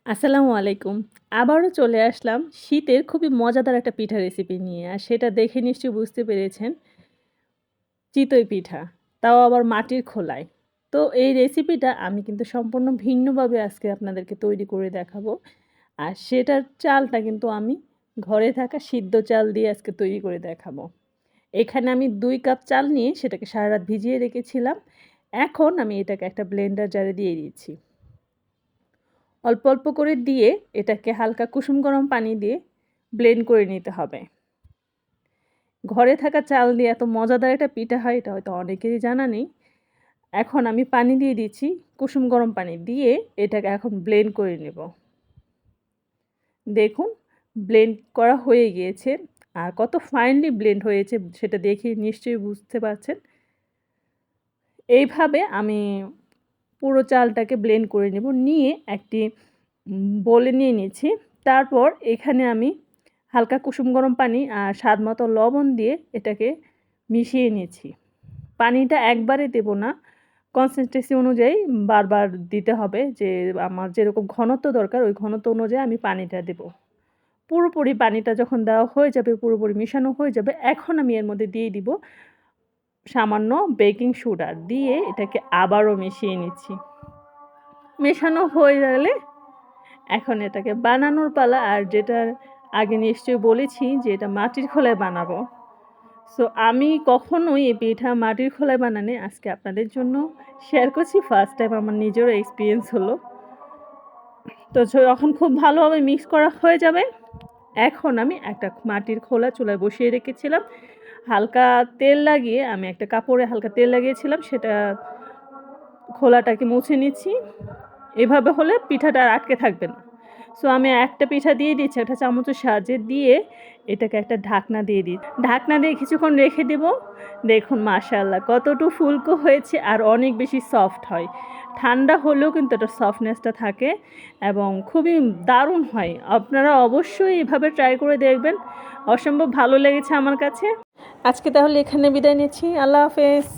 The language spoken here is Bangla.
আসসালামু আলাইকুম। আবারও চলে আসলাম শীতের খুবই মজাদার একটা পিঠা রেসিপি নিয়ে। আর সেটা দেখে নিশ্চয়ই বুঝতে পেরেছেন, চিতই পিঠা। তাও আবার মাটির খোলায়। তো এই রেসিপিটা আমি কিন্তু সম্পূর্ণ ভিন্নভাবে আজকে আপনাদেরকে তৈরি করে দেখাবো। আর সেটার চালটা কিন্তু আমি ঘরে থাকা সিদ্ধ চাল দিয়ে আজকে তৈরি করে দেখাবো। এখানে আমি ২ কাপ চাল নিয়ে সেটাকে সারারাত ভিজিয়ে রেখেছিলাম। এখন আমি এটাকে একটা ব্লেন্ডার জারে দিয়ে দিচ্ছি। অল্প, অল্প করে দিয়ে এটাকে হালকা কুসুম গরম পানি দিয়ে ব্লেন্ড করে নিতে হবে। ঘরে থাকা চাল দিয়ে এত মজাদার একটা পিঠা হয় এটা হয়তো অনেকেরই জানা নেই। এখন আমি পানি দিয়ে দিচ্ছি, কুসুম গরম পানি দিয়ে এটাকে এখন ব্লেন্ড করে নেব। দেখুন ব্লেন্ড করা হয়ে গিয়েছে। আর কত ফাইনলি ব্লেন্ড হয়েছে সেটা দেখে নিশ্চয়ই বুঝতে পারছেন। এইভাবে আমি পুরো চালটাকে ব্লেন্ড করে নেব। নিয়ে একটি বোলে নিয়ে নিয়েছি। তারপর এখানে আমি হালকা কুসুম গরম পানি আর স্বাদমতো লবণ দিয়ে এটাকে মিশিয়ে নিয়েছি। পানিটা একবারে দেব না, কনসিস্টেন্সি অনুযায়ী বারবার দিতে হবে, যে আমার যেরকম ঘনত্ব দরকার ওই ঘনত্ব অনুযায়ী আমি পানিটা দেব। পুরোপুরি পানিটা যখন দেওয়া হয়ে যাবে, পুরোপুরি মেশানো হয়ে যাবে, এখন আমি এর মধ্যে দিয়ে দিব সামান্য বেকিং সোডা দিয়ে এটাকে আবারও মিশিয়ে নিচ্ছি। মেশানো হয়ে গেলে এখন এটাকে বানানোর পালা। আর যেটার আগে নিশ্চয়ই বলেছি যে এটা মাটির খোলায় বানাবো। সো আমি কখনোই এই পিঠা মাটির খোলায় বানানি আজকে আপনাদের জন্য শেয়ার করছি। ফার্স্ট টাইম আমার নিজেরও এক্সপিরিয়েন্স হলো। তো যখন খুব ভালোভাবে মিক্স করা হয়ে যাবে, এখন আমি একটা মাটির খোলা চুলায় বসিয়ে রেখেছিলাম। হালকা তেল লাগিয়ে আমি একটা কাপড়ে হালকা তেল লাগিয়েছিলাম, সেটা খোলাটাকে মুছে নিচ্ছি। এভাবে হলে পিঠাটা আর আটকে থাকবে না। সো আমি একটা পিঠা দিয়ে দিচ্ছি একটা চামচের সাহায্যে, দিয়ে এটাকে একটা ঢাকনা দিয়ে দিই। ঢাকনা দিয়ে কিছুক্ষণ রেখে দেব। দেখুন মাশাআল্লাহ কতটুকু ফুলকো হয়েছে আর অনেক বেশি সফট হয়। ঠান্ডা হলেও কিন্তু এটার সফটনেসটা থাকে এবং খুবই দারুণ হয়। আপনারা অবশ্যই এভাবে ট্রাই করে দেখবেন। অসম্ভব ভালো লেগেছে আমার কাছে। আজকে তাহলে এখানে বিদায় নিচ্ছি। আল্লাহ হাফেজ।